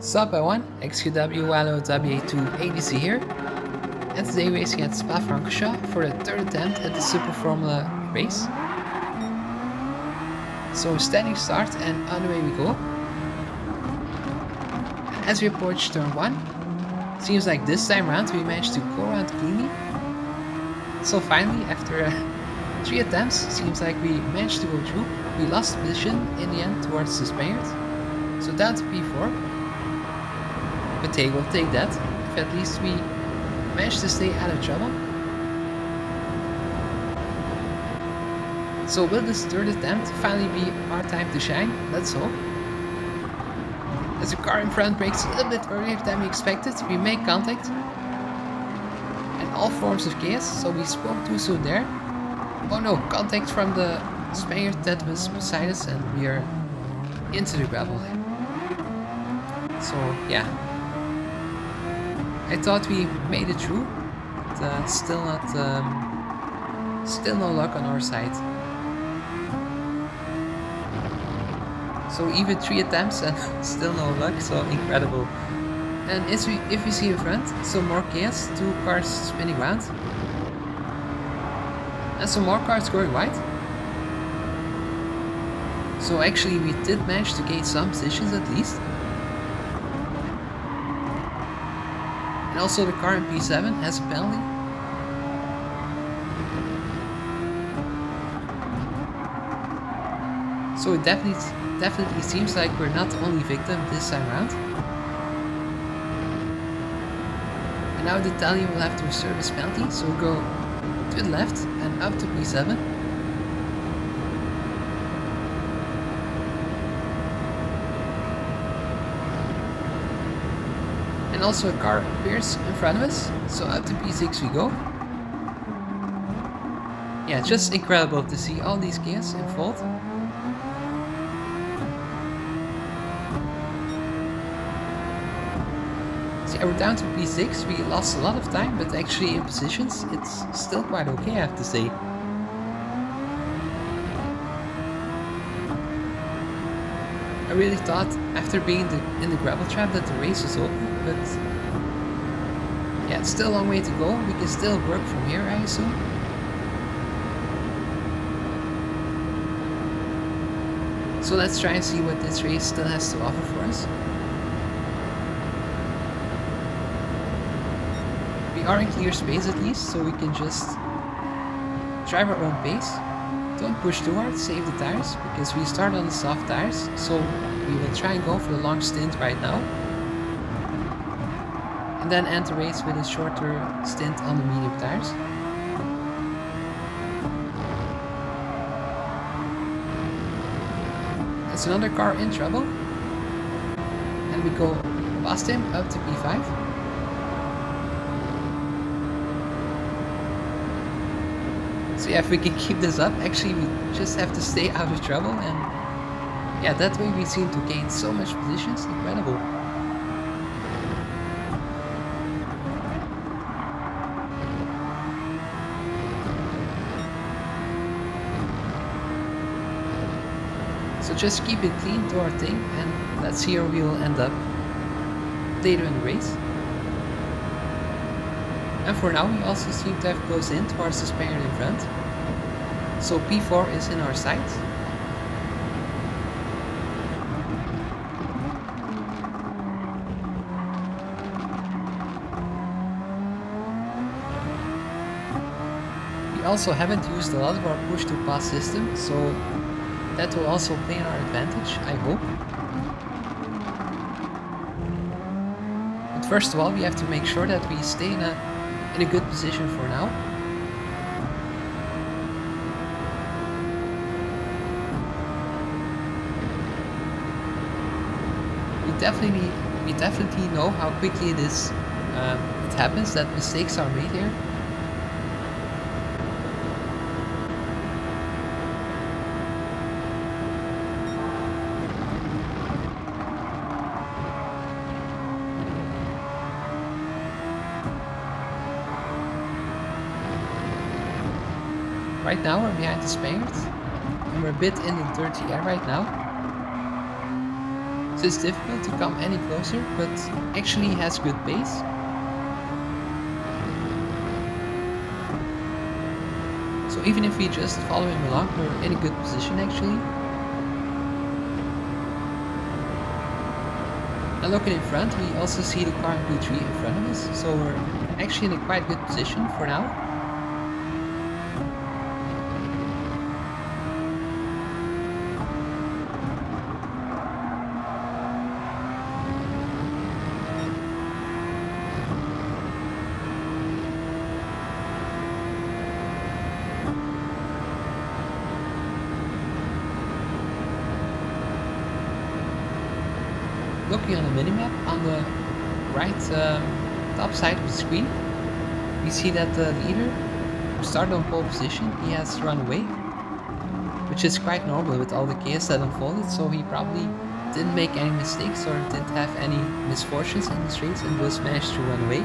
Sup everyone, XQW Wallow WA2 ADC here, and today racing at Spa-Francorchamps for the third attempt at the Super Formula race. So standing start and on the way we go. As we approach turn 1, seems like this time around we managed to go around cleanly. So finally, after 3 attempts, seems like we managed to go through. We lost position in the end towards the Spaniard, so down to P4. But hey, we'll take that, if at least we managed to stay out of trouble. So will this third attempt finally be our time to shine? Let's hope. As the car in front brakes a little bit earlier than we expected, we make contact. And all forms of chaos, so we spoke too soon there. Oh no, contact from the Spaniard that was beside us and we are into the gravel. So yeah. I thought we made it through, but still no luck on our side. So even 3 attempts and still no luck, so incredible. And if we see in front, some more chaos, 2 cars spinning around. And some more cars going wide. So actually we did manage to gain some positions at least. And also the car in P7 has a penalty. So it definitely seems like we're not the only victim this time around. And now the Italian will have to reserve his penalty, so we'll go to the left and up to P7. And also a car appears in front of us, so up to P6 we go. Yeah, just incredible to see all these gears unfold. So yeah, we're down to P6, we lost a lot of time, but actually in positions it's still quite okay, I have to say. I really thought after being in the gravel trap that the race was over, but yeah, it's still a long way to go. We can still work from here, I assume. So let's try and see what this race still has to offer for us. We are in clear space at least, so we can just drive our own pace. Don't push too hard, save the tires, because we start on the soft tires, so we will try and go for the long stint right now. And then end the race with a shorter stint on the medium tires. There's another car in trouble. And we go past him up to P5. So yeah, if we can keep this up, actually we just have to stay out of trouble, and yeah, that way we seem to gain so much positions, incredible. So just keep it clean, do our thing, and let's see where we will end up later in the race. And for now we also seem to have closed in towards the Spaniard in front. So P4 is in our sight. We also haven't used a lot of our push to pass system, so that will also play in our advantage, I hope. But first of all, we have to make sure that we stay in a good position for now. We definitely know how quickly it happens that mistakes are made here. Right now we're behind the Spaniard, and we're a bit in the dirty air right now. So it's difficult to come any closer, but actually he has good pace. So even if we just follow him along, we're in a good position actually. And looking in front, we also see the car in Q3 in front of us, so we're actually in a quite good position for now. Looking on the minimap on the right top side of the screen, we see that the leader who started on pole position, he has run away, which is quite normal with all the chaos that unfolded, so he probably didn't make any mistakes or didn't have any misfortunes in the streets and just managed to run away.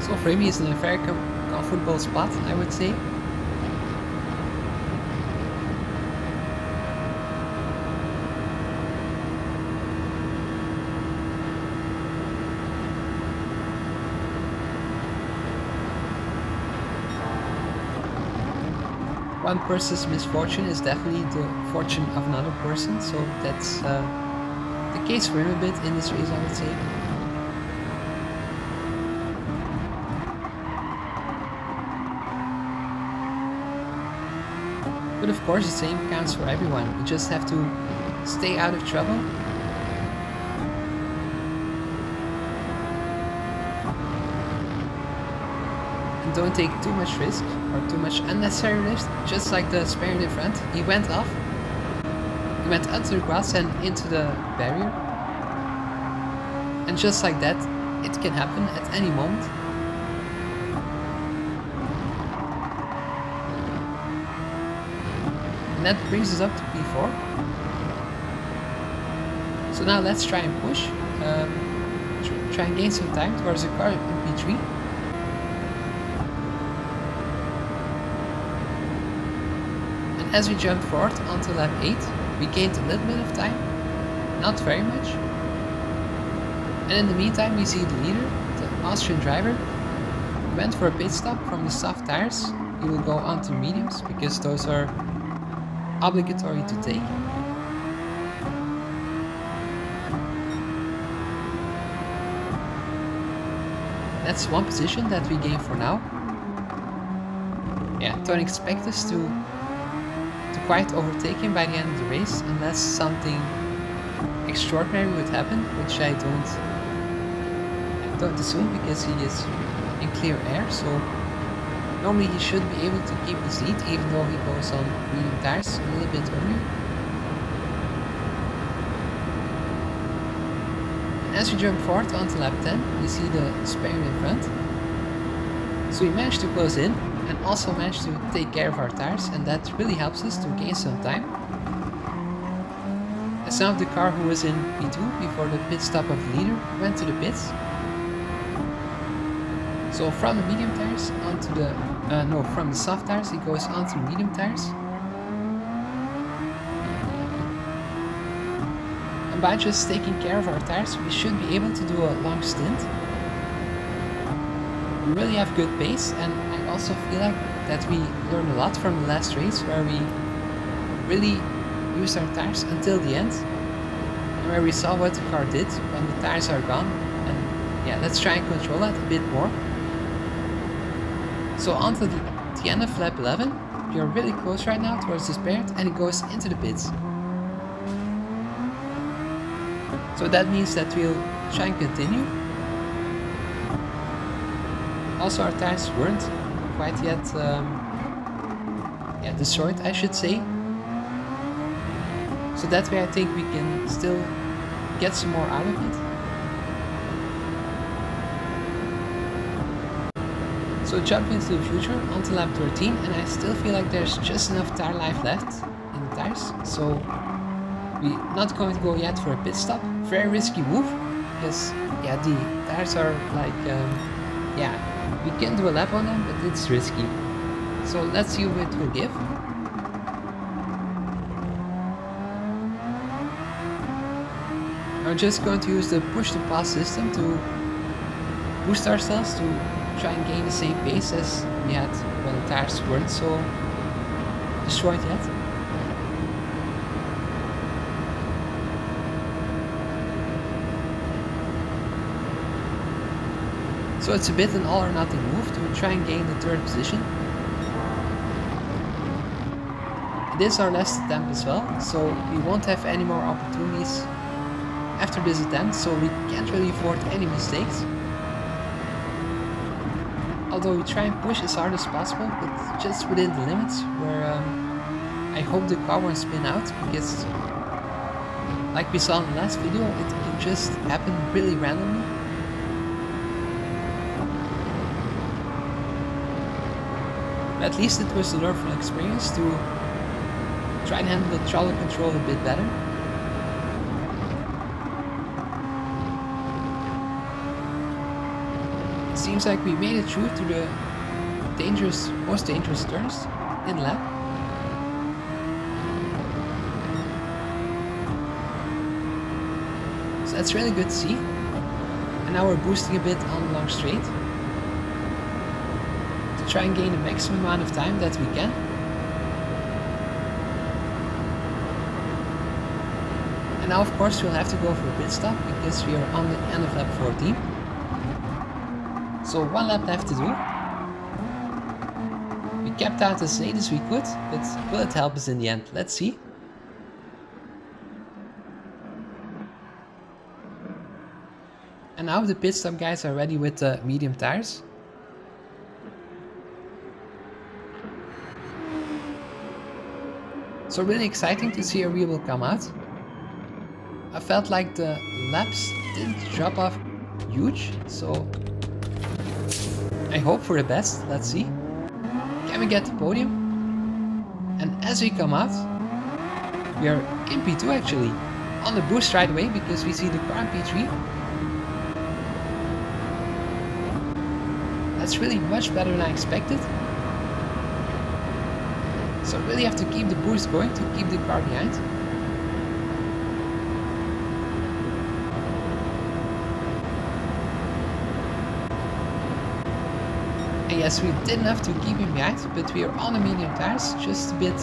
So for him, he's in a very comfortable spot, I would say. One person's misfortune is definitely the fortune of another person, so that's the case for him a bit in this race, I would say. But of course the same counts for everyone. We just have to stay out of trouble. And don't take too much risk or too much unnecessary risk. Just like the Spaniard in front, he went off. He went under the grass and into the barrier. And just like that, it can happen at any moment. And that brings us up to P4. So now let's try and push. Try and gain some time towards the car in P3. And as we jump forward onto lap 8, we gained a little bit of time. Not very much. And in the meantime, we see the leader, the Austrian driver, went for a pit stop from the soft tires. He will go onto mediums because those are obligatory to take. That's one position that we gain for now. Yeah, don't expect us to quite overtake him by the end of the race unless something extraordinary would happen, which I don't assume because he is in clear air, so normally he should be able to keep his lead even though he goes on medium tires a little bit earlier. And as we jump forward onto lap 10, we see the Spaniard in front. So we managed to close in and also managed to take care of our tires, and that really helps us to gain some time. As some of the car who was in P2 before the pit stop of the leader went to the pits. So from the medium tires onto the from the soft tires he goes onto the medium tires. And by just taking care of our tires, we should be able to do a long stint. We really have good pace, and I also feel like that we learned a lot from the last race where we really used our tires until the end, and where we saw what the car did when the tires are gone. And yeah, let's try and control that a bit more. So on to the end of lap 11, we are really close right now towards the Spaniard and it goes into the pits. So that means that we'll try and continue. Also our tires weren't quite yet destroyed, I should say. So that way I think we can still get some more out of it. So jumping into the future onto lap 13, and I still feel like there's just enough tire life left in the tires. So we're not going to go yet for a pit stop. very risky move because yeah, the tires are like yeah, we can do a lap on them, but it's risky. So let's see what it will give. I'm just going to use the push to pass system to boost ourselves to try and gain the same pace as we had when the tires weren't so destroyed yet. So it's a bit an all or nothing move to try and gain the third position. It is our last attempt as well, so we won't have any more opportunities after this attempt, so we can't really afford any mistakes. Although we try and push as hard as possible, but just within the limits, where I hope the car won't spin out, because like we saw in the last video, it can just happen really randomly. But at least it was a learned experience to try and handle the throttle control a bit better. It seems like we made it through to the most dangerous turns in the lap. So that's really good to see. And now we're boosting a bit on the long straight to try and gain the maximum amount of time that we can. And now of course we'll have to go for a pit stop because we are on the end of lap 14. So one lap left to do. We kept out as late as we could, but will it help us in the end? Let's see. And now the pit stop guys are ready with the medium tires. So really exciting to see a wheel will come out. I felt like the laps didn't drop off huge, so I hope for the best. Let's see. Can we get the podium? And as we come out, we are in P2 actually. On the boost right away because we see the car in P3. That's really much better than I expected. So I really have to keep the boost going to keep the car behind. And yes, we didn't have to keep him behind, but we are on the medium tires, just a bit,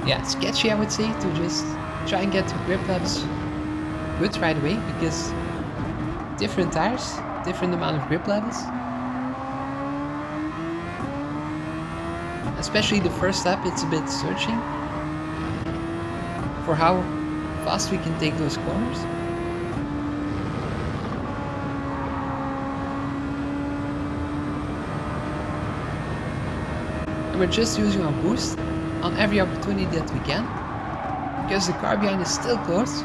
yeah, sketchy I would say, to just try and get the grip levels good right away, because different tires, different amount of grip levels. Especially the first lap, it's a bit searching for how fast we can take those corners. And we're just using our boost on every opportunity that we can, because the car behind is still close,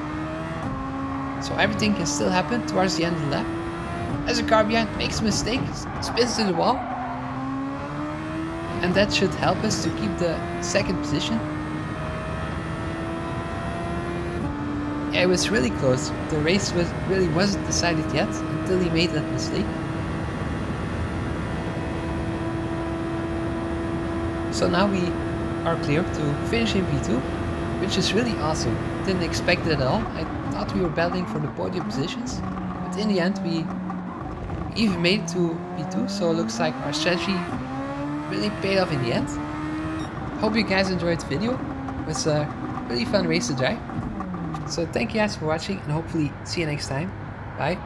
so everything can still happen towards the end of the lap. As the car behind makes a mistake, spins to the wall, and that should help us to keep the second position. Yeah, it was really close. The race really wasn't decided yet until he made that mistake. So now we are clear to finish in P2, which is really awesome. Didn't expect it at all. I thought we were battling for the podium positions, but in the end we even made it to P2, so it looks like our strategy really paid off in the end. Hope you guys enjoyed the video. It was a really fun race to drive. So thank you guys for watching and hopefully see you next time. Bye.